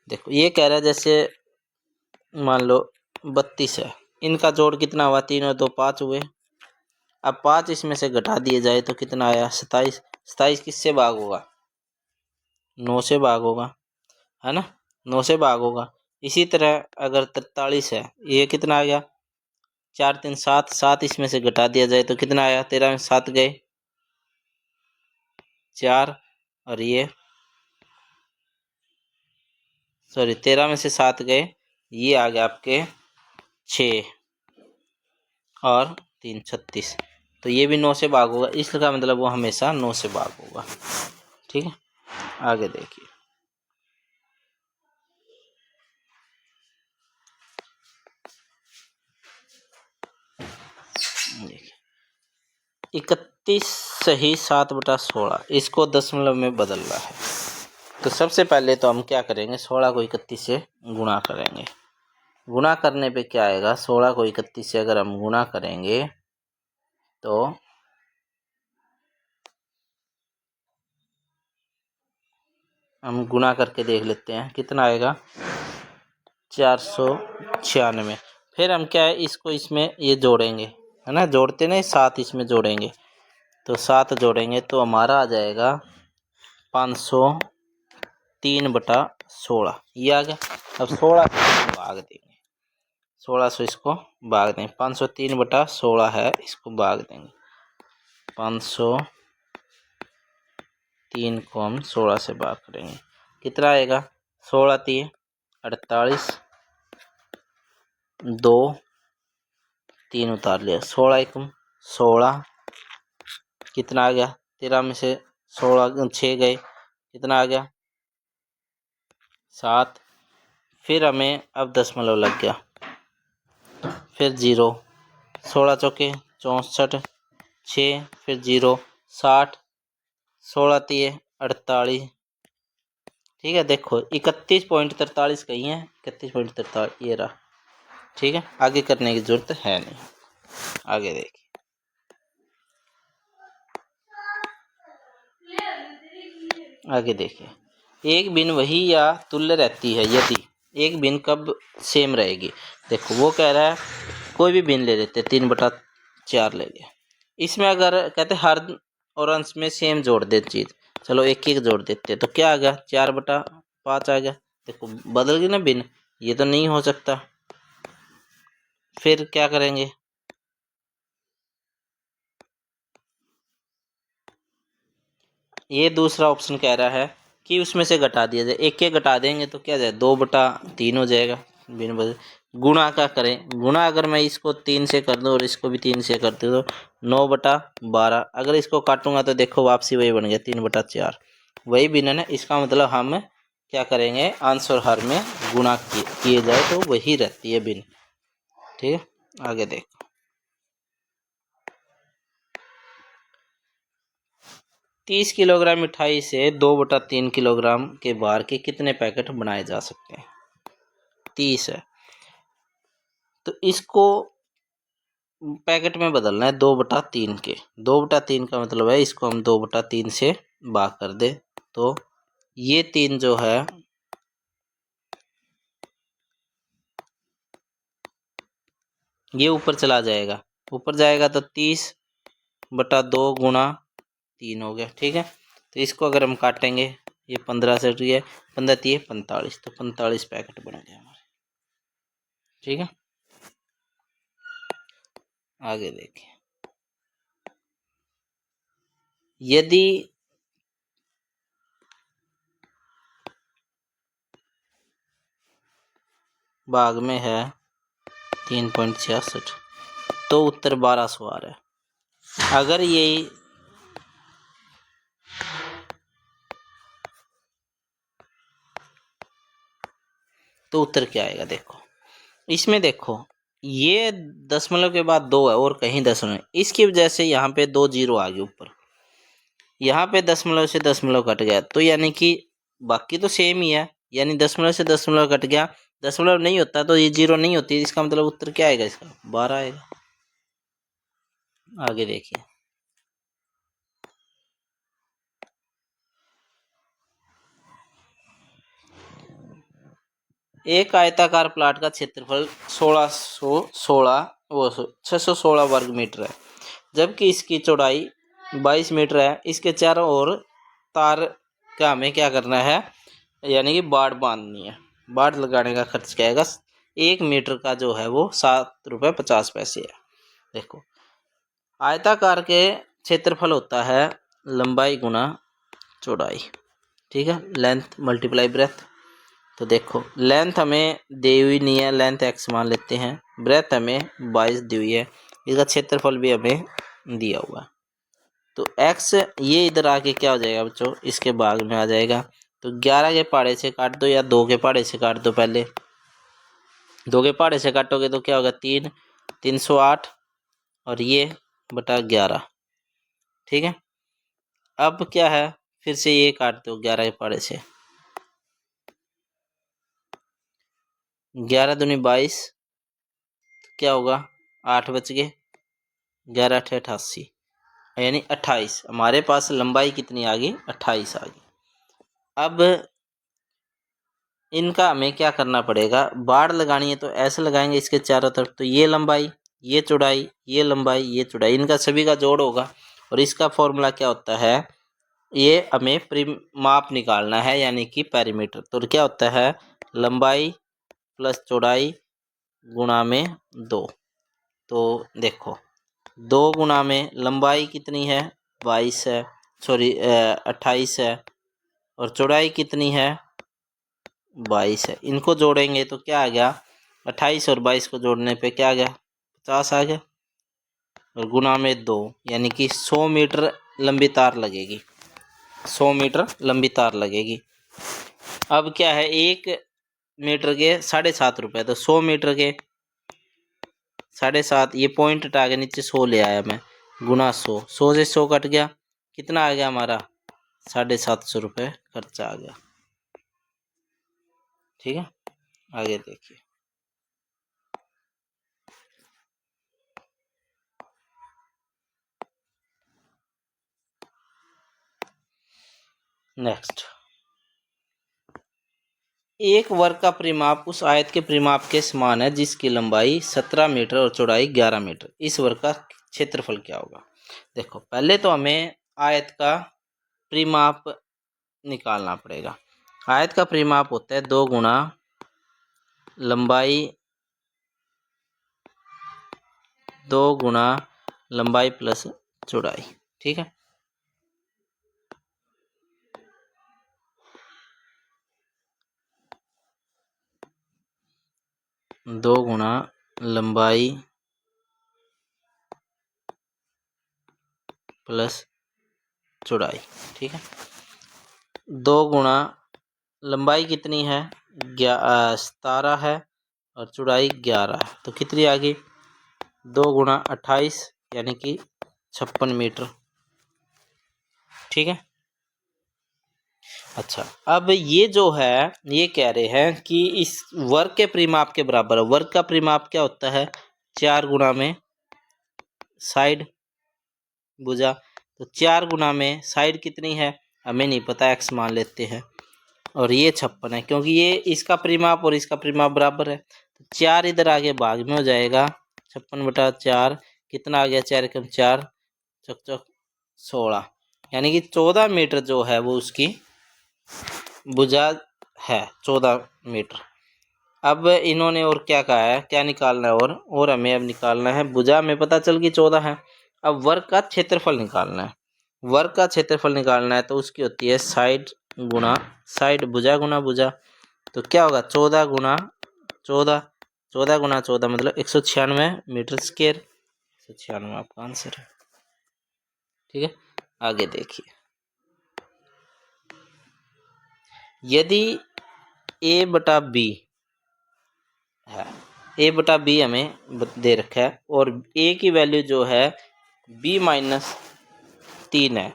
देखो, ये कह रहा है जैसे मान लो 32 है, इनका जोड़ कितना हुआ, 3 और 2 5 हुए। अब 5 इसमें से घटा दिए जाए तो कितना आया, 27। 27 किससे भाग होगा, 9 से भाग होगा, है ना, 9 से भाग होगा। इसी तरह अगर 43 है, ये कितना आ गया, 4 3 7, 7 इसमें से घटा दिया जाए तो कितना आया, 13 में 7 गए 4, और ये 13 में से 7 गए, ये आ गया आपके 6 और 3 36। तो ये भी 9 से भाग होगा, इसका मतलब वो हमेशा 9 से भाग होगा। ठीक है, आगे देखिए, देखिए 31 सही 7/16, इसको दशमलव में बदलना है। तो सबसे पहले तो हम क्या करेंगे, 16 को 31 से गुणा करेंगे। गुणा करने पे क्या आएगा, 16 को 31 से अगर हम गुणा करेंगे तो हम गुणा करके देख लेते हैं कितना आएगा, 496। फिर हम क्या है, इसको इसमें ये जोड़ेंगे, है ना, जोड़ते नहीं, 7 इसमें जोड़ेंगे, तो 7 जोड़ेंगे तो हमारा आ जाएगा 503/16, ये आ गया। अब 16 भाग देंगे, 16 से इसको भाग देंगे, 503/16 है, इसको भाग देंगे, 503 को हम 16 से भाग करेंगे, कितना आएगा, 16 3 48, 2 3 उतार लिया, 16 1 16, कितना आ गया, 13 में से 16 6 गए, कितना आ गया 7। फिर हमें अब दशमलव लग गया, फिर 0, 16 चौके 64, 6 फिर 0 60, 16 3 48। ठीक है, देखो 31.43 कही है, 31.43 ये रहा। ठीक है, आगे करने की जरूरत है नहीं, आगे देखिए, आगे देखिए, एक बिन वही या तुल्य रहती है यदि एक बिन कब सेम रहेगी। देखो, वो कह रहा है कोई भी बिन ले लेते, 3/4 ले लिया, इसमें अगर कहते हर और अंश में सेम जोड़ दे चीज, चलो एक एक जोड़ देते तो क्या आ गया, 4/5 आ गया। देखो बदल गई ना बिन, ये तो नहीं हो सकता, फिर क्या करेंगे, ये दूसरा ऑप्शन कह रहा है कि उसमें से घटा दिया जाए, एक एक घटा देंगे तो क्या जाए, 2/3 हो जाएगा, बिन बदल। गुणा का करें, गुणा अगर मैं इसको 3 से कर दूं और इसको भी 3 से कर दूं तो 9/12। अगर इसको काटूंगा तो देखो वापसी वही बन गया, 3/4, वही बिन है ना, इसका मतलब हम क्या करेंगे, अंश और हर में गुणा किए जाए तो वही रहती है बिन। ठीक है, आगे देख, 30 किलोग्राम मिठाई से 2/3 किलोग्राम के भार के कितने पैकेट बनाए जा सकते हैं, 30 है, तो इसको पैकेट में बदलना है 2/3 के, 2/3 का मतलब है इसको हम 2/3 से भाग कर दे तो ये 3 जो है ये ऊपर चला जाएगा। ऊपर जाएगा तो 30/2 गुणा 3 हो गया। ठीक है, तो इसको अगर हम काटेंगे, ये 15 से है 15 3 45, तो 45 पैकेट बन गए हमारे। ठीक है, आगे देखिए, यदि भाग में है 3.66 तो उत्तर 1200 आ रहा है। अगर यही तो उत्तर क्या आएगा? देखो इसमें, देखो ये दशमलव के बाद 2 है और कहीं दशमलव, इसकी वजह से यहाँ पे 2 जीरो आ गए ऊपर, यहाँ पे दशमलव से दशमलव कट गया, तो यानी कि बाकी तो सेम ही है, यानी दशमलव से दशमलव कट गया, दशमलव नहीं होता तो ये जीरो नहीं होती, इसका मतलब उत्तर क्या आएगा? इसका 12 आएगा। आगे देखिए, एक आयताकार प्लाट का क्षेत्रफल 616 वर्ग मीटर है, जबकि इसकी चौड़ाई 22 मीटर है। इसके चारों ओर तार का हमें क्या करना है, यानी कि बाड़ बांधनी है। बाड़ लगाने का खर्च क्या आएगा? 1 मीटर का जो है वो 7 रुपये 50 पैसे है। देखो आयताकार के क्षेत्रफल होता है लंबाई गुना चौड़ाई। ठीक है, लेंथ मल्टीप्लाई ब्रेथ। तो देखो लेंथ हमें दी हुई नहीं है, लेंथ x मान लेते हैं, ब्रेथ हमें 22 दी हुई है, इसका क्षेत्रफल भी हमें दिया हुआ है। तो x ये इधर आके क्या हो जाएगा बच्चों? इसके भाग में आ जाएगा। तो 11 के पहाड़े से काट दो या 2 के पहाड़े से काट दो। पहले 2 के पहाड़े से काटोगे तो क्या होगा? 308 और ये बटा 11। ठीक है, अब क्या है, फिर से ये काट दो 11 के पहाड़े से, 11 दूनी 22, क्या होगा? 8 बच गए, 11 8 88, यानी 28। हमारे पास लंबाई कितनी आ गई? 28 आ गई। अब इनका हमें क्या करना पड़ेगा? बाड़ लगानी है तो ऐसे लगाएंगे इसके चारों तरफ, तो ये लंबाई, ये चौड़ाई, ये लंबाई, ये चौड़ाई, इनका सभी का जोड़ होगा। और इसका फॉर्मूला क्या होता है? ये हमें परिमाप निकालना है, यानी कि पेरीमीटर। तो क्या होता है? लंबाई प्लस चौड़ाई गुणा में 2। तो देखो 2 गुणा में लंबाई कितनी है? 22 है, सॉरी 28 है, और चौड़ाई कितनी है? 22 है। इनको जोड़ेंगे तो क्या आ गया? 28 और 22 को जोड़ने पे क्या आ गया? 50 आ गया, और गुणा में 2, यानी कि 100 मीटर लंबी तार लगेगी। 100 मीटर लंबी तार लगेगी। अब क्या है, 1 मीटर के 7.5 रुपये, तो 100 मीटर के 7.5, ये पॉइंट हटा के नीचे 100 ले आया मैं, गुना 100, 100 से 100 कट गया, कितना आ गया हमारा? 750 रुपये खर्चा आ गया। ठीक है, आगे देखिए, नेक्स्ट, एक वर्ग का परिमाप उस आयत के परिमाप के समान है जिसकी लंबाई 17 मीटर और चौड़ाई 11 मीटर। इस वर्ग का क्षेत्रफल क्या होगा? देखो पहले तो हमें आयत का परिमाप निकालना पड़ेगा। आयत का परिमाप होता है 2 गुणा लंबाई, 2 गुणा लंबाई प्लस चौड़ाई। ठीक है, दो गुणा लंबाई प्लस चौड़ाई। ठीक है, 2 गुणा लंबाई कितनी है? 17 है, और चौड़ाई 11 है, तो कितनी आ गई? 2 गुणा 28, यानी कि 56 मीटर। ठीक है, अच्छा अब ये जो है, ये कह रहे हैं कि इस वर्ग के परिमाप के बराबर है। वर्ग का परिमाप क्या होता है? 4 गुणा में साइड भुजा, तो 4 गुणा में साइड कितनी है? हमें नहीं पता, x मान लेते हैं। और ये 56 है क्योंकि ये इसका परिमाप और इसका परिमाप बराबर है, तो 4 इधर आगे भाग में हो जाएगा। 56/4 कितना आ गया, 4 एकम 4, चक चक 16, यानी कि 14 मीटर जो है वो उसकी भुजा है, 14 मीटर। अब इन्होंने और क्या कहा है, क्या निकालना है, और हमें अब निकालना है भुजा में पता चल गई 14 है। अब वर्ग का क्षेत्रफल निकालना है। वर्ग का क्षेत्रफल निकालना है तो उसकी होती है साइड गुना साइड, भुजा गुना भुजा। तो क्या होगा, 14 गुना 14, 14 गुना 14 मतलब 196 मीटर स्क्वायर। 196 आपका आंसर है। ठीक है, आगे देखिए, यदि a बटा b है, a बटा b हमें दे रखा है और a की वैल्यू जो है b माइनस 3 है,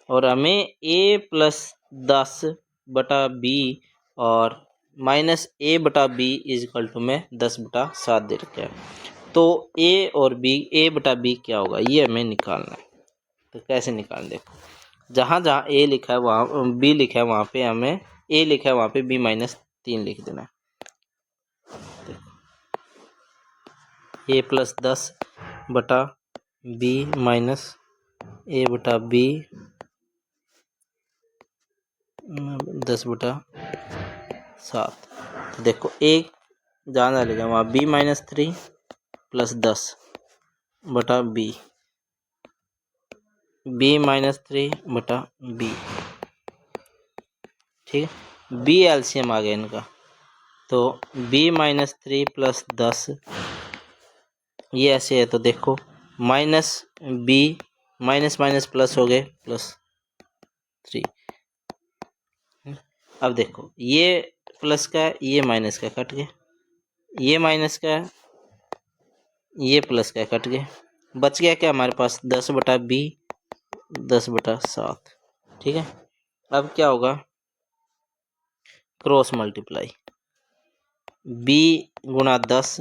और हमें a प्लस 10 बटा b और माइनस a बटा b इज इक्वल टू में 10/7 दे रखा है। तो a और b, a बटा b क्या होगा, ये हमें निकालना है। तो कैसे निकालें, देखो, जहाँ जहाँ a लिखा है वहाँ b लिखा है, वहाँ पे हमें a लिखा है वहाँ पे b माइनस 3 लिख देना है। a प्लस 10 बटा b माइनस a बटा b 10/7। तो देखो एक जहाँ लेगा वहाँ b माइनस 3 प्लस 10 बटा b माइनस 3 बटा b। ठीक है, b एलसीएम आ गया इनका, तो b माइनस 3 प्लस 10 ये ऐसे है। तो देखो minus b minus minus plus हो गए प्लस 3। अब देखो ये प्लस का है, ये माइनस का कट गए, ये माइनस का है, ये प्लस का कट गए, बच गया क्या हमारे पास 10 बटा b 10/7। ठीक है, अब क्या होगा, क्रॉस मल्टीप्लाई b गुना 10,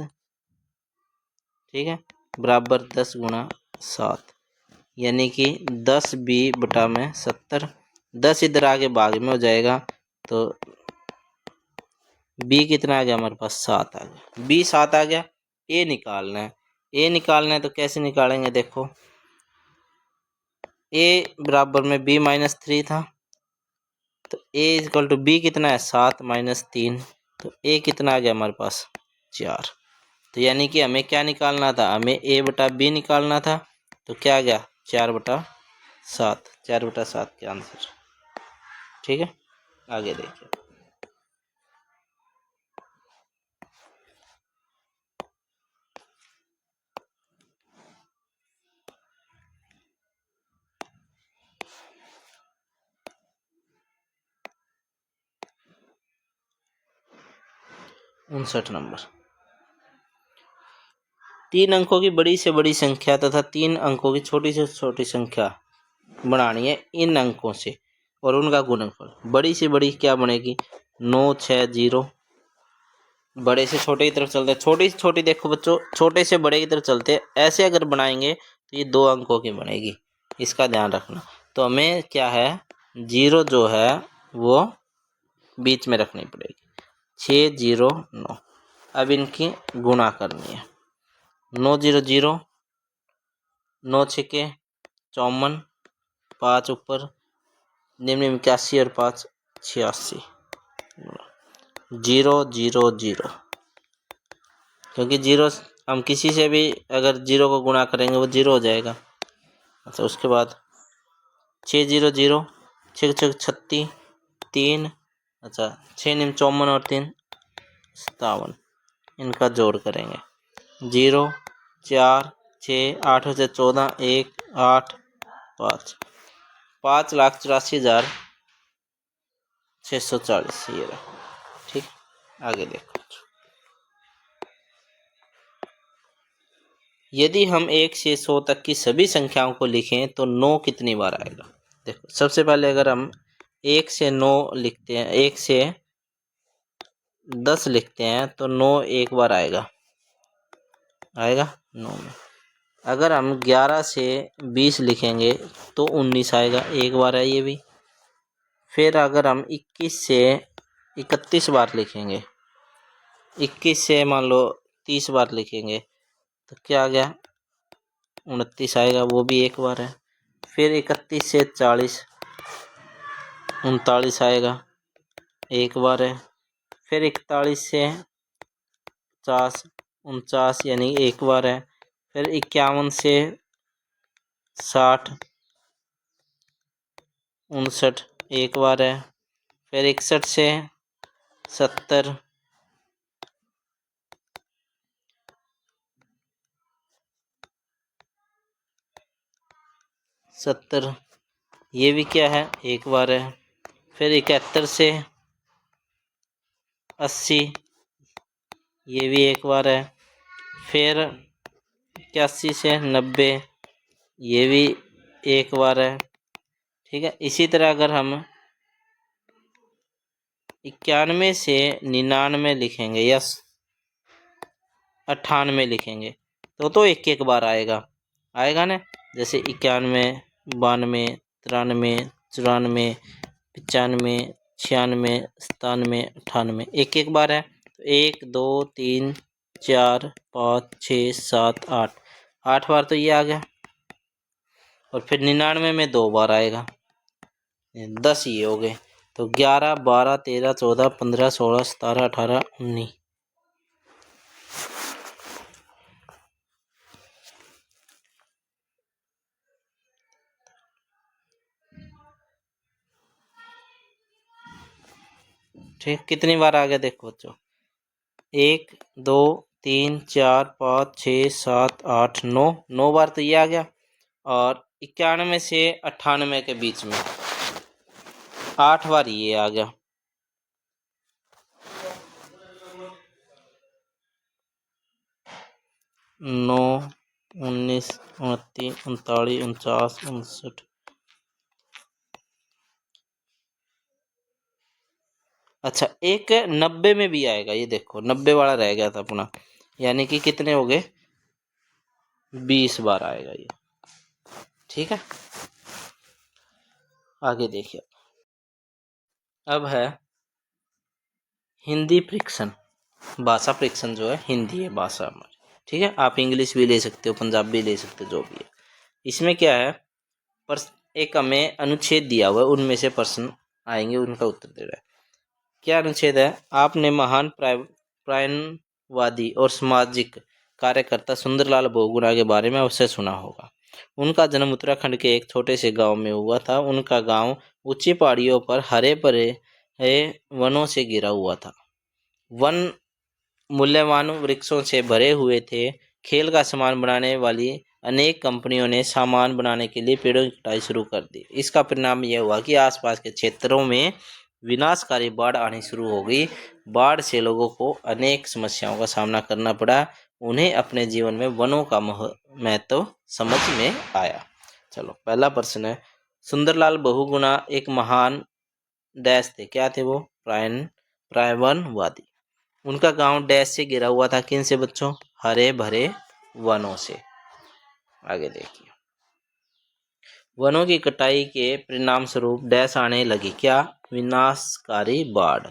ठीक है, बराबर 10 गुना 7, यानी कि 10b बटा में 70। 10 इधर आगे भाग में हो जाएगा, तो b कितना आ गया हमारे पास, 7 आ गया। b 7 आ गया। a निकालना है, a निकालना है तो कैसे निकालेंगे, देखो a बराबर में b माइनस 3 था, तो a इक्वल टू b कितना है, 7 माइनस 3, तो a कितना आ गया हमारे पास, 4। तो यानी कि हमें क्या निकालना था, हमें a बटा b निकालना था, तो क्या आ गया 4/7, 4/7 के आंसर। ठीक है, आगे देखिए, उनसठ नंबर, 3 अंकों की बड़ी से बड़ी संख्या तथा 3 अंकों की छोटी से छोटी संख्या बनानी है इन अंकों से और उनका गुणनफल। बड़ी से बड़ी क्या बनेगी, 9 6 0। बड़े से छोटे की तरफ चलते हैं, छोटी से छोटी देखो बच्चों, छोटे से बड़े की तरफ चलते हैं, ऐसे अगर बनाएंगे तो ये 2 अंकों की बनेगी, इसका ध्यान रखना। तो हमें क्या है, 0 जो है वो बीच में रखनी पड़ेगी, 6 0 9। अब इनकी गुणा करनी है, 9 0 0, 9 6 54, 5 ऊपर निम्न में 81 और 5 86, 0 0 0, क्योंकि 0 हम किसी से भी अगर 0 को गुणा करेंगे वो 0 हो जाएगा। अच्छा, उसके बाद 6 0 0, 6 6 36 3, अच्छा 6 निम 54 और 3 57, इनका जोड़ करेंगे, 0 4 6 8 से 14 1 8 5 5,84,640 ये रहा। ठीक, आगे देखो, यदि हम 1 से 100 तक की सभी संख्याओं को लिखें तो 9 कितनी बार आएगा। देखो सबसे पहले अगर हम 1 से 9 लिखते हैं, 1 से 10 लिखते हैं तो 9 एक बार आएगा, 9 में। अगर हम 11 से 20 लिखेंगे तो 19 आएगा, एक बार है ये भी। फिर अगर हम 21 से 31 बार लिखेंगे, 21 से मान लो 30 बार लिखेंगे तो क्या आ गया, 29 आएगा, वो भी एक बार है। फिर 31 से 40 39 आएगा, एक बार है। फिर 41 से 50 49 यानी एक बार है। फिर 51 से 60 59 एक बार है। फिर 61 से 70 70 ये भी क्या है, एक बार है। फिर 71 से 80 ये भी एक बार है। फिर 81 से 90 ये भी एक बार है। ठीक है, इसी तरह अगर हम 91 से 99 लिखेंगे या 98 लिखेंगे तो एक एक बार आएगा ना। जैसे 91 92 93 94 95 96 97 98 एक एक बार है। तो 1 2 3 4 5 6 7 8 8 बार तो ये आ गया। और फिर 99 में 2 बार आएगा, 10 ये हो गए। तो 11 12 13 14 15 16 17 18 19। ठीक, कितनी बार आ गया देखो बच्चों, 1 2 3 4 5 6 7 8 9 9 बार तो ये आ गया। और 91 से 98 के बीच में 8 बार ये आ गया। 9 19 29 39 49 59। अच्छा, एक 90 में भी आएगा, ये देखो 90 वाला रह गया था अपना, यानी कि कितने हो गए, 20 बार आएगा ये। ठीक है, आगे देखिए। अब है हिंदी परीक्षण, भाषा परीक्षण जो है हिंदी है भाषा हमारी। ठीक है, आप इंग्लिश भी ले सकते हो, पंजाबी भी ले सकते हो, जो भी है। इसमें क्या है, एक हमें अनुच्छेद दिया हुआ है, उनमें से प्रश्न आएंगे, उनका उत्तर दे रहा है। क्या अनुच्छेद है, आपने महान प्रायणवादी और सामाजिक कार्यकर्ता सुंदरलाल बहुगुणा के बारे में अवश्य सुना होगा। उनका जन्म उत्तराखंड के एक छोटे से गांव में हुआ था। उनका गांव ऊंची पहाड़ियों पर हरे भरे वनों से घिरा हुआ था। वन मूल्यवान वृक्षों से भरे हुए थे। खेल का सामान बनाने वाली अनेक कंपनियों ने सामान बनाने के लिए पेड़ों की कटाई शुरू कर दी। इसका परिणाम यह हुआ कि आसपास के क्षेत्रों में विनाशकारी बाढ़ आनी शुरू हो गई। बाढ़ से लोगों को अनेक समस्याओं का सामना करना पड़ा। उन्हें अपने जीवन में वनों का महत्व समझ में आया। चलो, पहला प्रश्न है, सुंदरलाल बहुगुणा एक महान डैश थे, क्या थे वो, प्रायणवादी। उनका गांव डैश से घिरा हुआ था, किन से बच्चों, हरे भरे वनों से। आगे देखिए, वनों की कटाई के परिणाम स्वरूप डैश आने लगी, क्या, विनाशकारी बाढ़।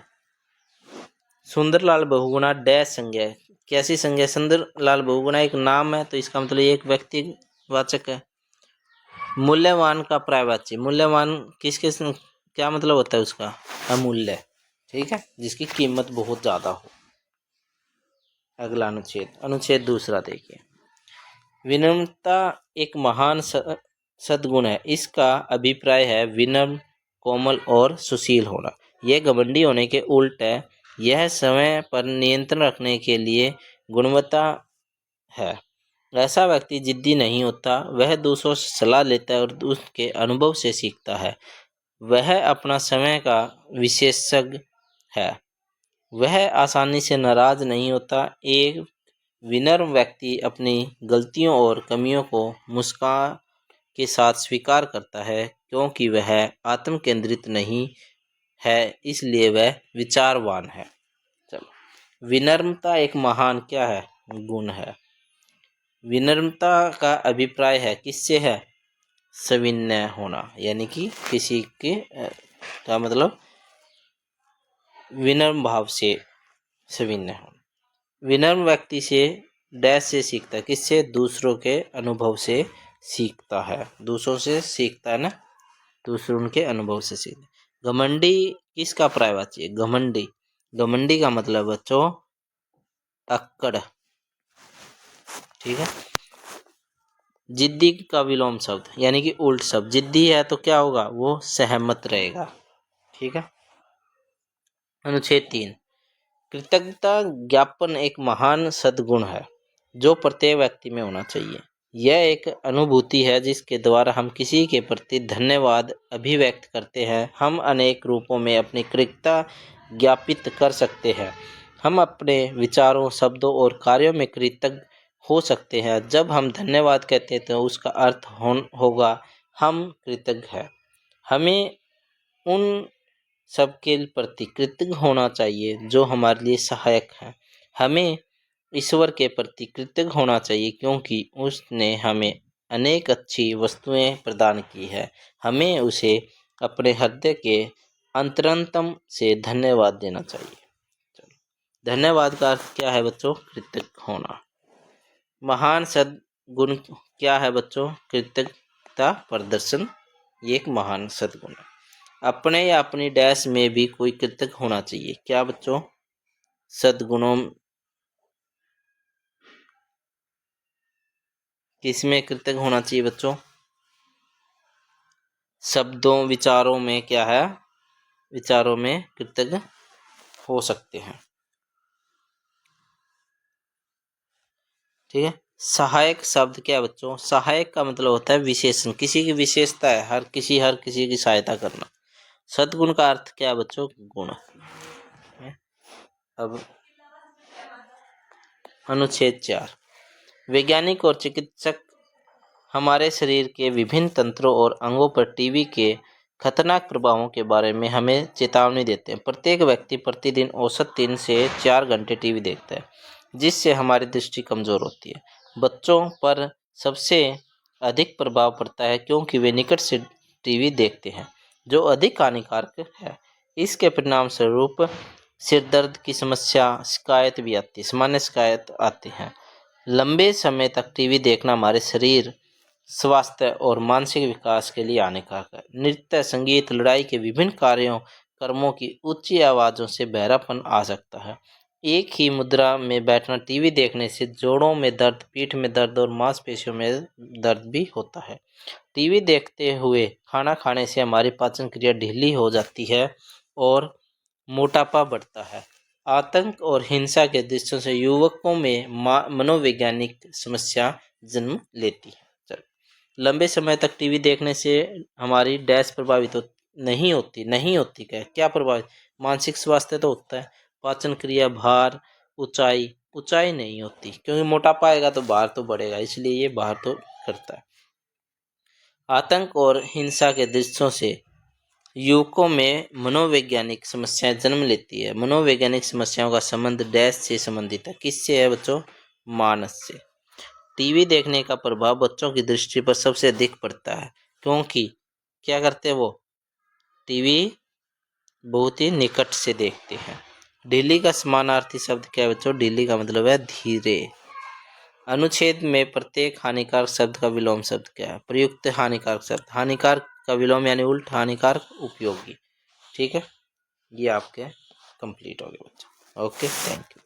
सुंदरलाल बहुगुणा डैश संज्ञा है, कैसी संज्ञा, सुंदरलाल बहुगुणा एक नाम है, तो इसका मतलब एक व्यक्तिवाचक है। मूल्यवान का पर्यायवाची, मूल्यवान किसके क्या मतलब होता है उसका, अमूल्य। ठीक है, जिसकी कीमत बहुत ज्यादा हो। अगला अनुच्छेद, अनुच्छेद दूसरा देखिए, विनम्रता एक महान सद्गुण है। इसका अभिप्राय है विनम्र, कोमल और सुशील होना। यह घमंडी होने के उल्ट है। यह समय पर नियंत्रण रखने के लिए गुणवत्ता है। ऐसा व्यक्ति जिद्दी नहीं होता, वह दूसरों से सलाह लेता है और उसके अनुभव से सीखता है। वह अपना समय का विशेषज्ञ है। वह आसानी से नाराज नहीं होता। एक विनम्र व्यक्ति अपनी गलतियों और कमियों को मुस्कान के साथ स्वीकार करता है, क्योंकि वह आत्म केंद्रित नहीं है, इसलिए वह विचारवान है। चलो, विनम्रता एक महान क्या है, गुण है। विनम्रता का अभिप्राय है किससे है, सविनय होना, यानी कि किसी के क्या मतलब? विनम्र भाव से सविनय होना। विनम्र व्यक्ति से डैश से सीखता है, किससे? दूसरों के अनुभव से सीखता है, दूसरों से सीखता है ना, दूसरों के अनुभव से सीखता। घमंडी किसका पर्यायवाची है? घमंडी, घमंडी का मतलब बच्चों अक्कड़, ठीक है। जिद्दी का विलोम शब्द यानी कि उल्ट शब्द, जिद्दी है तो क्या होगा? वो सहमत रहेगा, ठीक है। अनुच्छेद 3, कृतज्ञता ज्ञापन एक महान सद्गुण है जो प्रत्येक व्यक्ति में होना चाहिए। यह एक अनुभूति है जिसके द्वारा हम किसी के प्रति धन्यवाद अभिव्यक्त करते हैं। हम अनेक रूपों में अपनी कृतज्ञता ज्ञापित कर सकते हैं। हम अपने विचारों, शब्दों और कार्यों में कृतज्ञ हो सकते हैं। जब हम धन्यवाद कहते हैं तो उसका अर्थ होगा हम कृतज्ञ हैं। हमें उन सबके प्रति कृतज्ञ होना चाहिए जो हमारे लिए सहायक हैं। हमें ईश्वर के प्रति कृतज्ञ होना चाहिए क्योंकि उसने हमें अनेक अच्छी वस्तुएं प्रदान की है। हमें उसे अपने हृदय के अंतरतम से धन्यवाद देना चाहिए। धन्यवाद का अर्थ क्या है बच्चों? कृतज्ञ होना। महान सद्गुण क्या है बच्चों? कृतज्ञता प्रदर्शन, ये एक महान सद्गुण है। अपने या अपनी डैश में भी कोई कृतज्ञ होना चाहिए। क्या बच्चों? सद्गुणों किसमें कृतज्ञ होना चाहिए बच्चों? शब्दों, विचारों में क्या है? विचारों में कृतज्ञ हो सकते हैं, ठीक है। सहायक शब्द क्या है बच्चों? सहायक का मतलब होता है विशेषण, किसी की विशेषता है, हर किसी की सहायता करना। सद्गुण का अर्थ क्या है बच्चों? गुण। अब अनुच्छेद 4, वैज्ञानिक और चिकित्सक हमारे शरीर के विभिन्न तंत्रों और अंगों पर टीवी के खतरनाक प्रभावों के बारे में हमें चेतावनी देते हैं। प्रत्येक व्यक्ति प्रतिदिन औसत 3 से 4 घंटे टीवी देखता है, जिससे हमारी दृष्टि कमजोर होती है। बच्चों पर सबसे अधिक प्रभाव पड़ता है क्योंकि वे निकट से टीवी देखते हैं, जो अधिक हानिकारक है। इसके परिणाम स्वरूप सिर दर्द की समस्या, शिकायत भी आती है, सामान्य शिकायत आती है। लंबे समय तक टीवी देखना हमारे शरीर, स्वास्थ्य और मानसिक विकास के लिए हानिकारक है। नृत्य, संगीत, लड़ाई के विभिन्न कर्मों की ऊंची आवाज़ों से बहरापन आ सकता है। एक ही मुद्रा में बैठना टीवी देखने से जोड़ों में दर्द, पीठ में दर्द और मांसपेशियों में दर्द भी होता है। टीवी देखते हुए खाना खाने से हमारी पाचन क्रिया ढीली हो जाती है और मोटापा बढ़ता है। आतंक और हिंसा के दृश्यों से युवकों में मनोवैज्ञानिक समस्या जन्म लेती है। लंबे समय तक टीवी देखने से हमारी डैश प्रभावित नहीं होती क्या प्रभावित? मानसिक स्वास्थ्य तो होता है, पाचन क्रिया, भार, ऊंचाई नहीं होती क्योंकि मोटापा आएगा तो भार तो बढ़ेगा, इसलिए ये भार तो करता है। आतंक और हिंसा के दृश्यों से युवकों में मनोवैज्ञानिक समस्याएं जन्म लेती है। मनोवैज्ञानिक समस्याओं का संबंध डैश से संबंधित है। किससे है बच्चों? मानस से। टीवी देखने का प्रभाव बच्चों की दृष्टि पर सबसे अधिक पड़ता है क्योंकि क्या करते हैं वो? टीवी बहुत ही निकट से देखते हैं। ढीली का समानार्थी शब्द क्या है बच्चों? ढीली का मतलब है धीरे। अनुच्छेद में प्रत्येक हानिकारक शब्द का विलोम शब्द क्या है? प्रयुक्त हानिकारक शब्द। हानिकारक का विलोम यानी उल्ट, हानिकारक उपयोगी, ठीक है। ये आपके कंप्लीट हो गए बच्चों। Okay, thank you.